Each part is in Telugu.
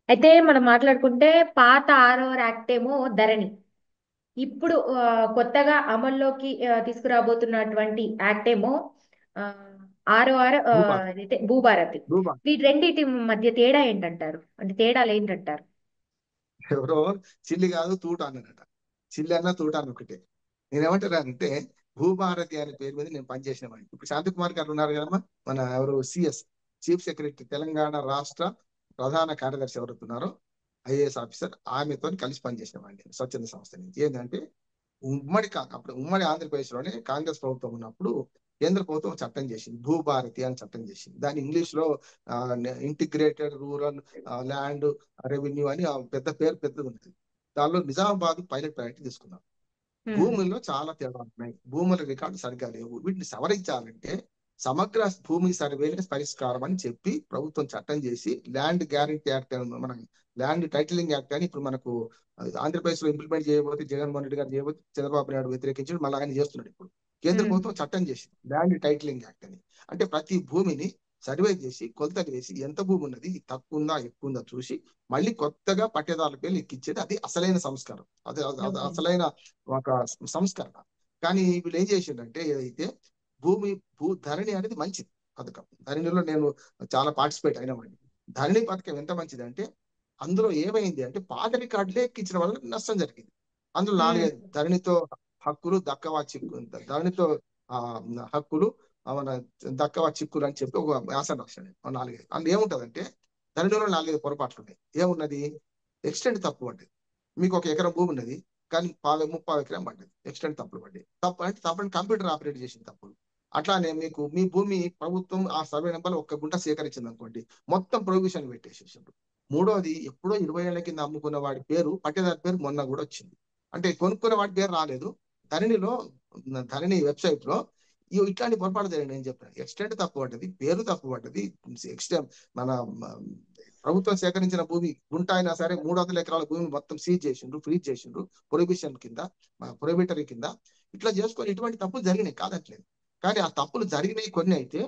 అయితే మనం మాట్లాడుకుంటే పాత 6వ యాక్ట్ ఏమో ధరణి. ఇప్పుడు కొత్తగా అమల్లోకి తీసుకురాబోతున్నటువంటి యాక్ట్ ఏమో ఆ, 6 భూభారతి. అయితే భూభారతి. భూభారతి. వీటి రెండింటి మధ్య తేడా ఏంటంటారు? అంటే తేడాలు ఏంటంటారు? ఎవరో చిల్లి కాదు తూట అన్నాడట. చిల్లి అన్న తూట అన్న ఒకటే. నేనేమంటానంటే భూభారతి అనే పేరు మీద నేను పనిచేసిన వాడిని. ఇప్పుడు శాంతికుమార్ గారు ఉన్నారు కదమ్మా, మన ఎవరు సిఎస్, చీఫ్ సెక్రటరీ, తెలంగాణ రాష్ట్ర ప్రధాన కార్యదర్శి ఎవరుతున్నారో, ఐఏఎస్ ఆఫీసర్, ఆమెతో కలిసి పనిచేసిన వాడిని నేను స్వచ్ఛంద సంస్థ నుంచి. ఏంటంటే అప్పుడు ఉమ్మడి ఆంధ్రప్రదేశ్ లోనే కాంగ్రెస్ ప్రభుత్వం ఉన్నప్పుడు కేంద్ర ప్రభుత్వం ఒక చట్టం చేసింది, భూభారతి అని చట్టం చేసింది. దాని ఇంగ్లీష్ లో ఇంటిగ్రేటెడ్ రూరల్ ల్యాండ్ రెవెన్యూ అని ఆ పెద్ద పేరు పెద్దది ఉంటుంది. దానిలో నిజామాబాద్ పైలట్ ప్రాజెక్ట్ తీసుకున్నాం. ఉమ్, భూముల్లో చాలా తేడా ఉన్నాయి, భూముల రికార్డు సరిగ్గా లేవు, వీటిని సవరించాలంటే సమగ్ర భూమి సర్వేలెన్స్ పరిష్కారం అని చెప్పి ప్రభుత్వం చట్టం చేసి ల్యాండ్ గ్యారంటీ యాక్ట్ అని, మన ల్యాండ్ టైటిలింగ్ యాక్ట్ అని ఇప్పుడు మనకు ఆంధ్రప్రదేశ్ లో ఇంప్లిమెంట్ చేయబోతే, జగన్మోహన్ రెడ్డి గారు చేయబోతే, చంద్రబాబు నాయుడు వ్యతిరేకించి మళ్ళీ ఆయన చేస్తున్నాడు. ఇప్పుడు కేంద్ర ఉమ్, ప్రభుత్వం చట్టం చేసింది ల్యాండ్ టైటిలింగ్ యాక్ట్ అని. అంటే ప్రతి భూమిని సర్వే చేసి కొలతలు వేసి ఎంత భూమి ఉన్నది, తక్కువ ఉందా ఎక్కువ ఉందా చూసి మళ్ళీ కొత్తగా పట్టేదారుల పేర్లు ఎక్కించేది, అది అసలైన సంస్కారం. అది ఓకే. అసలైన ఒక సంస్కరణ. కానీ వీళ్ళు ఏం చేసిండంటే, ఏదైతే భూమి ధరణి అనేది మంచిది పథకం. ధరణిలో నేను చాలా పార్టిసిపేట్ అయిన వాడిని. ధరణి పథకం ఎంత మంచిది అంటే, అందులో ఏమైంది అంటే పాత రికార్డులే ఎక్కించడం వల్ల నష్టం జరిగింది. అందులో ఉమ్, నాలుగైదు ధరణితో హక్కులు దక్కవా చిక్కు, ధరణితో ఆ హక్కులు మన దక్కవా చిక్కులు అని చెప్పి ఒక వ్యాసం రాశాడు. నాలుగైదు అందులో ఏముంటదంటే, ధరణిలో నాలుగైదు పొరపాట్లు ఉన్నాయి. ఏమున్నది? ఎక్స్టెంట్ తప్పు పడ్డది. మీకు ఒక ఎకరం భూమి ఉన్నది, కానీ ముప్పావు ఎకరం పడ్డది, ఎక్స్టెంట్ తప్పులు పడ్డాయి. తప్పు అంటే తప్పని కంప్యూటర్ ఆపరేట్ చేసిన తప్పులు. అట్లానే మీకు మీ భూమి ప్రభుత్వం ఆ సర్వే నెంబర్ ఒక్క గుంట సేకరించింది అనుకోండి, మొత్తం ప్రొవిజన్ పెట్టేసేసారు. మూడోది, ఎప్పుడో 20 ఏళ్ల కింద అమ్ముకున్న వాడి పేరు, పట్టేదారి పేరు మొన్న కూడా వచ్చింది. అంటే కొనుక్కున్న వాడి పేరు రాలేదు. ధరణిలో, ధరణి వెబ్సైట్ లో ఇట్లాంటి పొరపాటు జరిగింది. నేను చెప్పాను, ఎక్స్టెంట్ తప్పు పడ్డది, పేరు తప్పు పడ్డది. ఎక్స్టెంట్ మన ప్రభుత్వం సేకరించిన భూమి గుంట అయినా సరే 300 ఎకరాల భూమిని మొత్తం సీజ్ చేసిండ్రు, ఫ్రీజ్ చేసిండ్రు, ప్రొహిబిషన్ కింద, ప్రొహిబిటరీ కింద. ఇట్లా చేసుకొని ఇటువంటి తప్పులు జరిగినాయి, కాదట్లేదు. కానీ ఆ తప్పులు జరిగినాయి కొన్ని అయితే,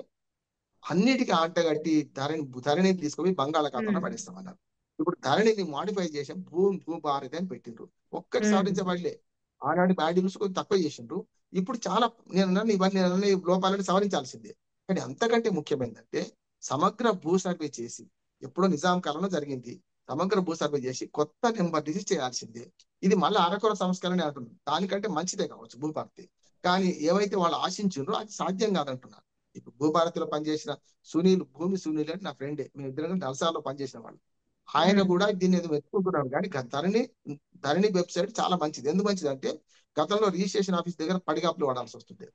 అన్నిటికీ ఆటగట్టి ధరణిని తీసుకుపోయి బంగాళాఖాతంలో ఉమ్, పడేస్తామన్నారు. ఇప్పుడు ధరణిని మాడిఫై చేసి భూభారతి అని పెట్టిండ్రు. ఒక్కటి ఉమ్, సవరించబడలే. ఆనాడు బ్యాడ్యూల్స్ కొంచెం తక్కువ చేసిండ్రు. ఇప్పుడు చాలా, ఇవన్నీ లోపాలను సవరించాల్సిందే. కానీ అంతకంటే ముఖ్యమైనదంటే, సమగ్ర భూ సర్వే చేసి, ఎప్పుడో నిజాం కాలంలో జరిగింది, సమగ్ర భూ సర్వే చేసి కొత్త నెంబర్ రిజిస్టర్ చేయాల్సిందే. ఇది మళ్ళీ అరకొర సంస్కరణ అంటున్నారు. దానికంటే మంచిదే కావచ్చు భూభారతి. కానీ ఏవైతే వాళ్ళు ఆశించారో అది సాధ్యం కాదంటున్నారు. ఇప్పుడు భూభారతిలో పనిచేసిన సునీల్ అంటే నా ఫ్రెండే, మేము ఇద్దరం నల్సార్లో పనిచేసిన వాళ్ళు. ఆయన ఉమ్, కూడా దీన్ని ఏదో వెతుకుంటున్నాడు. కానీ ధరణి, ధరణి వెబ్సైట్ చాలా మంచిది. ఎందుకు మంచిది అంటే, గతంలో రిజిస్ట్రేషన్ ఆఫీస్ దగ్గర పడిగాపులు వాడాల్సి వస్తుంది.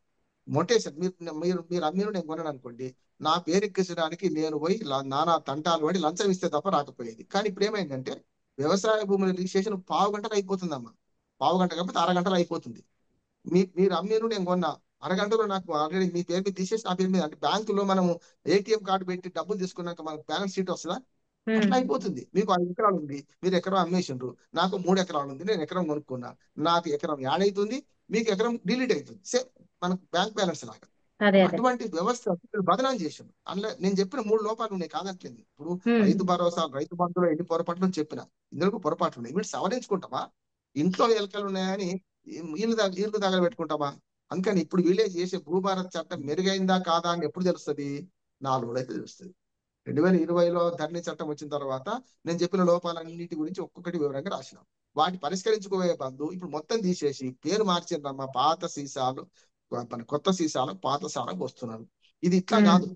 మొటేషన్, మీరు మీరు మీరు అమ్మీరు నేను కొన్నాను అనుకోండి, నా పేరు ఎక్కించడానికి నేను పోయి నానా తంటాలు పడి లంచం ఇస్తే తప్ప రాకపోయేది. కానీ ఇప్పుడు ఏమైందంటే, వ్యవసాయ భూముల రిజిస్ట్రేషన్ పావు గంటలు అయిపోతుందమ్మా. పావు గంట కాకపోతే అరగంటలు అయిపోతుంది. మీరు అమ్మీరు నేను కొన్నా, అరగంటలో నాకు ఆల్రెడీ మీ పేరు మీద తీసేసి నా పేరు మీద, అంటే బ్యాంకులో మనము ఏటీఎం కార్డు పెట్టి డబ్బులు తీసుకున్నాక మనకు బ్యాలెన్స్ షీట్ వస్తుందా, అట్లా ఉమ్, అయిపోతుంది. మీకు 5 ఎకరాలు ఉంది, మీరు ఎకరం అమ్మేసిండ్రు, నాకు 3 ఎకరాలు ఉంది, నేను ఎకరం కొనుక్కున్నా, నాకు ఎకరం యాడ్ అవుతుంది, మీకు ఎకరం డిలీట్ అవుతుంది. సేమ్ మనకు బ్యాంక్ బ్యాలెన్స్ లాగా. అదే అదే. అటువంటి వ్యవస్థ బదనాం చేసిండు. అందులో నేను చెప్పిన 3 లోపాలు ఉన్నాయి, కాదట్లేదు. ఇప్పుడు ఉమ్, రైతు భరోసా, రైతు బంధులో ఎన్ని పొరపాట్లు చెప్పిన, ఇందులో పొరపాట్లు ఉన్నాయి. వీటి సవరించుకుంటామా? ఇంట్లో ఎలకలు ఉన్నాయని ఇల్లు దగ్గర పెట్టుకుంటామా? అందుకని ఇప్పుడు వీళ్ళే చేసే భూభారత్ చట్టం మెరుగైందా కాదా అని ఎప్పుడు తెలుస్తుంది? 4 రోజులైతే తెలుస్తుంది. 2020లో ధరణి చట్టం వచ్చిన తర్వాత నేను చెప్పిన లోపాలన్నిటి గురించి ఒక్కొక్కటి వివరంగా రాసినాం. వాటి పరిష్కరించుకోబోయే బంధు ఇప్పుడు మొత్తం తీసేసి పేరు మార్చిందమ్మా, పాత సీసాలు మన కొత్త సీసాలు పాత సాలకు వస్తున్నారు. ఇది ఇట్లా ఉమ్. కాదు.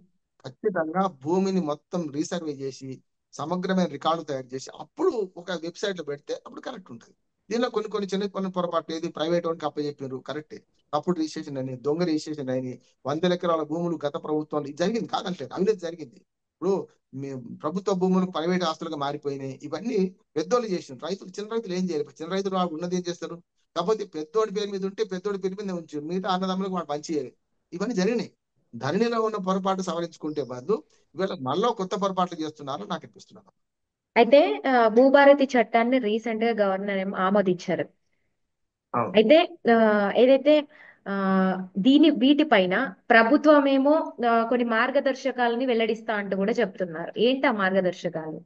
ఖచ్చితంగా భూమిని మొత్తం రీసర్వే చేసి సమగ్రమైన రికార్డు తయారు చేసి అప్పుడు ఒక వెబ్సైట్ లో పెడితే అప్పుడు కరెక్ట్ ఉంటుంది. దీనిలో కొన్ని కొన్ని చిన్న కొన్ని పొరపాట్లు, ఏది ప్రైవేట్ వానికి అప్పచెప్పారు కరెక్టే, అప్పుడు రిజిస్ట్రేషన్ అని, దొంగ రిజిస్ట్రేషన్ అని, 100 ఎకరాల భూములు గత ప్రభుత్వాలు ఇది జరిగింది, కాదంటే అవినీతి జరిగింది. ఇప్పుడు మీ ప్రభుత్వ భూములు ప్రైవేట్ ఆస్తులుగా మారిపోయినాయి. ఇవన్నీ పెద్దోళ్ళు చేసిన రైతులు, చిన్న రైతులు ఏం చేయాలి? చిన్న రైతులు వాళ్ళు ఉన్నది ఏం చేస్తారు? కాకపోతే పెద్దోడి పేరు మీద ఉంటే పెద్దోడి పేరు మీద ఉంచారు, మిగతా అన్నదమ్ములకు వాడు పంచేయాలి. ఇవన్నీ జరిగినాయి. ధరణిలో ఉన్న పొరపాటు సవరించుకుంటే బదులు ఇవాళ మళ్ళీ కొత్త పొరపాట్లు చేస్తున్నారు నాకు అనిపిస్తున్నారు. అయితే భూభారతి చట్టాన్ని రీసెంట్ గా గవర్నర్ ఏమో ఆమోదించారు. అవును. అయితే ఆ, ఏదైతే ఆ, వీటిపైన ప్రభుత్వం ఏమో కొన్ని మార్గదర్శకాలని వెల్లడిస్తా అంటూ కూడా చెప్తున్నారు. ఏంటి ఆ మార్గదర్శకాలు?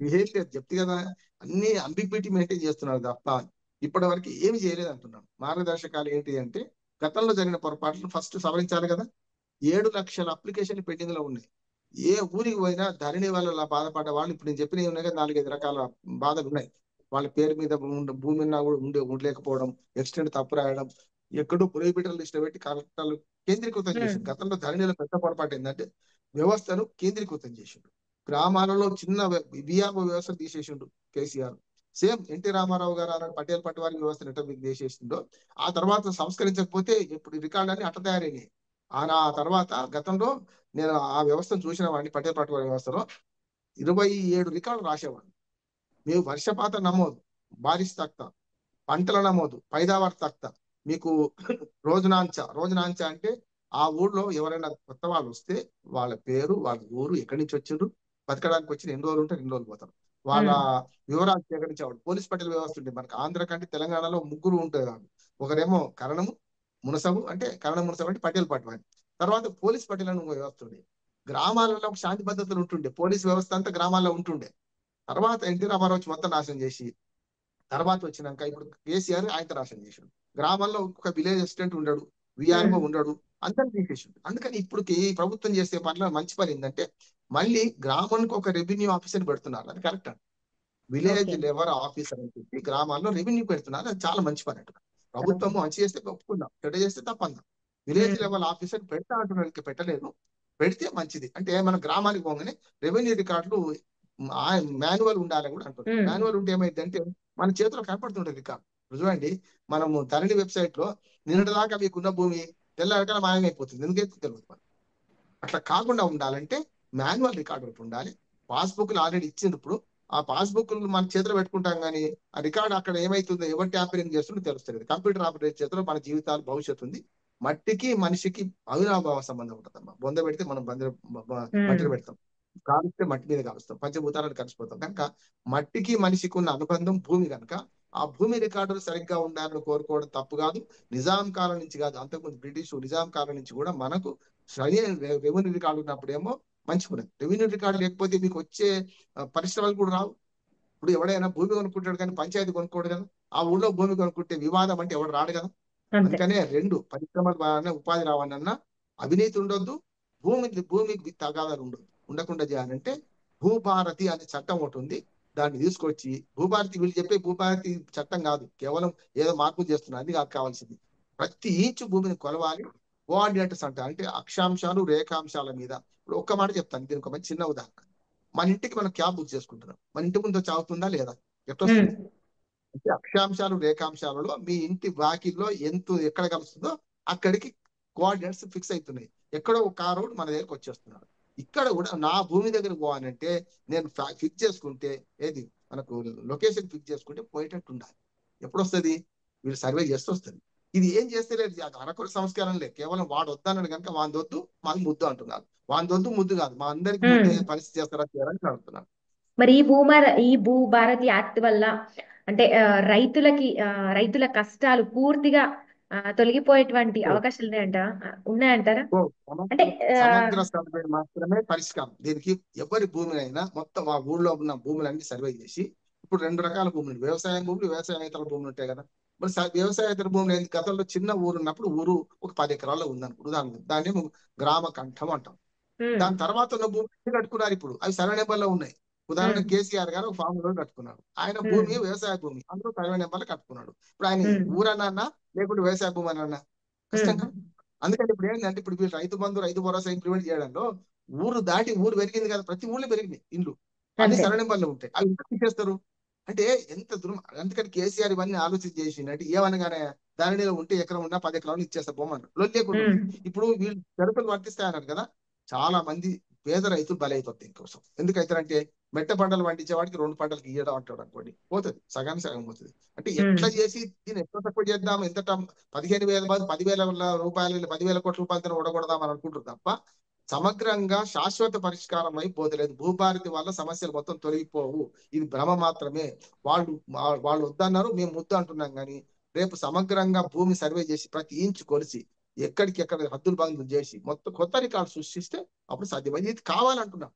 ఏం లేదు చెప్తే కదా, అన్ని అంబిగ్విటీ మెయింటైన్ చేస్తున్నారు తప్ప ఇప్పటి వరకు ఏమి చేయలేదు అంటున్నాను. మార్గదర్శకాలు ఏంటి అంటే, గతంలో జరిగిన పొరపాట్లు ఫస్ట్ సవరించాలి కదా. 7 లక్షల అప్లికేషన్లు పెండింగ్ లో ఉన్నాయి. ఏ ఊరికి పోయినా ధరణి వల్ల బాధపడ్డ వాళ్ళు ఇప్పుడు నేను చెప్పినవి ఉన్నాయి కదా, 4, 5 రకాల బాధలు ఉన్నాయి. వాళ్ళ పేరు మీద భూమి ఉన్నా కూడా ఉండలేకపోవడం, ఎక్స్టెంట్ తప్పు రాయడం, ఎక్కడో ప్రొహిబిటర్ లిస్ట్ పెట్టి కలెక్టర్లు కేంద్రీకృతం చేసింది. గతంలో ధరణిలో పెద్ద పొరపాటు ఏంటంటే వ్యవస్థను కేంద్రీకృతం చేసిండు. గ్రామాలలో చిన్న విఆర్ఓ వ్యవస్థ తీసేసిండు కేసీఆర్. సేమ్ ఎన్టీ రామారావు గారు అన్న పటేల్ పట్టువారి వ్యవస్థను ఎట్లా తీసేసిండో, ఆ తర్వాత సంస్కరించకపోతే ఇప్పుడు రికార్డు అన్ని అట్ట తయారైనాయి. ఆ తర్వాత గతంలో నేను ఆ వ్యవస్థను చూసిన వాడిని, పటేల్ పట్టువారి వ్యవస్థలో 27 రికార్డులు రాసేవాడిని. మేము వర్షపాత నమోదు, బారిష్ తఖ్తా, పంటల నమోదు, పైదావార్ తఖ్తా, మీకు రోజునాంచ అంటే ఆ ఊర్లో ఎవరైనా కొత్త వాళ్ళు వస్తే వాళ్ళ పేరు, వాళ్ళ ఊరు, ఎక్కడి నుంచి వచ్చిండ్రు, బతకడానికి వచ్చిన ఎన్ని రోజులు ఉంటారు, ఎన్ని రోజులు పోతారు, వాళ్ళ వివరాలు సేకరించేవాడు. పోలీస్ పటేల్ వ్యవస్థ ఉంటుంది మనకి. ఆంధ్ర కంటే తెలంగాణలో 3 ఉంటారు వాళ్ళు. ఒకరేమో కరణము మునసబు, అంటే కరణం మునసబు అంటే పటేల్ పట్వారి. తర్వాత పోలీస్ పటేల్ అని వ్యవస్థ ఉంది. గ్రామాలలో శాంతి భద్రతలు ఉంటుండే, పోలీస్ వ్యవస్థ అంతా గ్రామాల్లో ఉంటుండే. తర్వాత ఎన్టీ రామారావు వచ్చి మొత్తం నాశనం చేసి, తర్వాత వచ్చినాక ఇప్పుడు కేసీఆర్ ఆయన నాశనం చేసాడు. గ్రామాల్లో ఒక విలేజ్ అసిస్టెంట్ ఉండడు, విఆర్ఓ ఉండడు, అందరిని తీసేసిండు. అందుకని ఇప్పుడు ఈ ప్రభుత్వం చేసే పనిలో మంచి పని ఏంటంటే, మళ్ళీ గ్రామానికి ఒక రెవెన్యూ ఆఫీసర్ పెడుతున్నారు. అది కరెక్ట్ అండి. Village okay. లెవెల్ ఆఫీసర్ అని చెప్పి గ్రామాల్లో రెవెన్యూ పెడుతున్నారు. అది చాలా మంచి పని అంట. ప్రభుత్వం మంచి చేస్తే ఒప్పుకుందాం, చెడ్డ చేస్తే తప్పందాం. విలేజ్ లెవెల్ ఆఫీసర్ పెడతా అంటున్నారు, ఇంకా పెట్టలేదు. పెడితే మంచిది. అంటే మన గ్రామానికి పోగానే రెవెన్యూ రికార్డులు మాన్యువల్ ఉండాలని కూడా అంటున్నారు. మాన్యువల్ ఉంటే ఏమైందంటే మన చేతిలో కనపడుతుంటది రికార్డు. చూడండి, మనము ధరణి వెబ్సైట్ లో నిన్నటిదాకా మీకున్న భూమి తెల్లరకాల మాయమైపోతుంది, ఎందుకైతే తెలియదు. అట్లా కాకుండా ఉండాలంటే మాన్యువల్ రికార్డు ఒకటి ఉండాలి. పాస్బుక్లు ఆల్రెడీ ఇచ్చింది. ఇప్పుడు ఆ పాస్బుక్లు మన చేతిలో పెట్టుకుంటాం, కానీ ఆ రికార్డు అక్కడ ఏమైతుందో, ఎవరు ట్యాంపరింగ్ చేస్తుందో తెలుస్తుంది. కంప్యూటర్ ఆపరేటర్ చేతిలో మన జీవితాలు, భవిష్యత్తు ఉంది. మట్టికి మనిషికి అవినాభావ సంబంధం ఉంటుందమ్మా. బొంద పెడితే మనం మట్టిలో పెడతాం, కాలుస్తే మట్టి మీద కాలుస్తాం, పంచభూతాలను కలిసిపోతాం. కనుక మట్టికి మనిషికి ఉన్న అనుబంధం భూమి కనుక ఆ భూమి రికార్డులు సరిగ్గా ఉండాలని కోరుకోవడం తప్పు కాదు. నిజాం కాలం నుంచి కాదు, అంతకుముందు బ్రిటిష్ నిజాం కాలం నుంచి కూడా మనకు సరైన రెవెన్యూ రికార్డు ఉన్నప్పుడేమో మంచిగున్నది. రెవెన్యూ రికార్డు లేకపోతే మీకు వచ్చే పరిశ్రమలు కూడా రావు. ఇప్పుడు ఎవడైనా భూమి కొనుక్కుంటాడు కానీ పంచాయతీ కొనుక్కోడు కదా. ఆ ఊళ్ళో భూమి కొనుక్కుంటే వివాదం అంటే ఎవడు రాడు కదా. అంతే. అందుకనే 2 పరిశ్రమల ద్వారా ఉపాధి రావాలన్నా అవినీతి ఉండొద్దు, భూమికి తగాదాలు ఉండకుండా చేయాలంటే భూభారతి అనే చట్టం ఒకటి ఉంది. దాన్ని తీసుకొచ్చి భూభారతి, వీళ్ళు చెప్పే భూభారతి చట్టం కాదు, కేవలం ఏదో మార్పులు చేస్తున్నారు. అది కాదు కావాల్సింది. ప్రతి ఇంచు భూమిని కొలవాలి. కోఆర్డినేటర్స్ అంటే అక్షాంశాలు, రేఖాంశాల మీద. ఇప్పుడు ఒక్క మాట చెప్తాను, దీనికి ఒక చిన్న ఉదాహరణ. మన ఇంటికి మనం క్యాబ్ బుక్ చేసుకుంటున్నాం. మన ఇంటి ముందు వచ్చి ఆగుతుందా లేదా, ఎట్టొస్తుంది? అంటే అక్షాంశాలు, రేఖాంశాలలో మీ ఇంటి వాకిల్లో ఎక్కడ కలుస్తుందో అక్కడికి కోఆర్డినేట్స్ ఫిక్స్ అవుతున్నాయి. ఎక్కడో ఒక కారు మన దగ్గరకు వచ్చేస్తున్నాడు. ఇక్కడ కూడా నా భూమి దగ్గర పోవాలంటే నేను ఫిక్స్ చేసుకుంటే, ఏది మనకు లొకేషన్ ఫిక్స్ చేసుకుంటే పోయేటట్టు ఉండాలి. ఎప్పుడు వస్తుంది? వీళ్ళు సర్వే చేస్తే వస్తుంది. ఇది ఏం చేస్తే లేదు, అరకొర సంస్కారం లేదు. కేవలం వాడు వద్దన్నాడు కనుక వాందొద్దు మాకు ముద్దు అంటున్నారు. వాందొద్దు ముద్దు కాదు, మా అందరికి ముద్దు పరిస్థితి చేస్తారా చేయాలని అడుగుతున్నాను. మరి ఈ భూ భారతి యాక్ట్ వల్ల అంటే రైతుల కష్టాలు పూర్తిగా తొలగిపోయేటువంటి అవకాశాలు ఉన్నాయంటారా? ఓ, అంటే సమగ్ర సర్వే మాత్రమే పరిష్కారం దీనికి. ఎవరి భూమినైనా మొత్తం ఆ ఊళ్ళో ఉన్న భూములన్నీ సర్వే చేసి, ఇప్పుడు 2 రకాల భూములు, వ్యవసాయ భూములు, వ్యవసాయేతర భూములు ఉంటాయి కదా. మరి వ్యవసాయేతర భూములు ఏంటి? గతంలో చిన్న ఊరు ఉన్నప్పుడు ఊరు ఒక 10 ఎకరాల్లో ఉందనుకో, ఉదాహరణ దాన్ని గ్రామ కంఠం అంటాం. దాని తర్వాత ఉన్న భూమి కట్టుకున్నారు. ఇప్పుడు అవి సర్వే నెంబర్లో ఉన్నాయి. ఉదాహరణ కేసీఆర్ గారు ఒక ఫామ్ లో కట్టుకున్నాడు. ఆయన భూమి వ్యవసాయ భూమి, అందులో సర్వే నెంబర్లో కట్టుకున్నాడు. ఇప్పుడు ఆయన ఊరన్నా లేకుంటే వ్యవసాయ భూమి అన్నా కష్టంగా. అందుకని ఇప్పుడు ఏంటంటే, ఇప్పుడు వీళ్ళు రైతు బంధు, రైతు భరోసా ఇంప్లిమెంట్ చేయడంలో ఊరు దాటి ఊరు పెరిగింది కదా, ప్రతి ఊళ్ళో పెరిగినాయి ఇండ్లు, అన్ని అంతే. సర్వే నెంబర్లు ఉంటాయి. అవి ఎందుకు చేస్తారు అంటే ఎంత అందుకని కేసీఆర్ ఇవన్నీ ఆలోచన చేసిందంటే, ఏమనగానే దానిలో ఉంటే ఎకరం ఉన్నా 10 ఎకరాలు ఇచ్చేస్తా బొమ్మను లేకుండా ఉంది. ఇప్పుడు వీళ్ళు షరతులు వర్తిస్తాయన్నారు కదా, చాలా మంది పేద రైతులు బలైపోతాయి దీనికోసం. ఎందుకైతారంటే, మెట్ట పంటలు పండించే వాడికి 2 పంటలకు ఇయ్యడం అంటాడు అనుకోండి, పోతుంది, సగానికి సగం పోతుంది. అంటే ఎట్లా చేసి దీన్ని ఎట్లా తక్కువ చేద్దాం, ఎంత 15,000 10,000 రూపాయలు, 10,000 కోట్ల రూపాయలతో ఓడగొడదాం అని అనుకుంటారు తప్ప సమగ్రంగా శాశ్వత పరిష్కారం అయిపోతలేదు. భూభారతి వల్ల సమస్యలు మొత్తం తొలగిపోవు, ఇది భ్రమ మాత్రమే. వాళ్ళు వద్దన్నారు, మేము ముద్దు అంటున్నాం. కానీ రేపు సమగ్రంగా భూమి సర్వే చేసి ప్రతి ఇంచు కొలిసి ఎక్కడికి ఎక్కడ హద్దులు బంధులు చేసి మొత్తం కొత్త రికార్డు సృష్టిస్తే అప్పుడు సాధ్యమైంది. ఇది కావాలంటున్నా.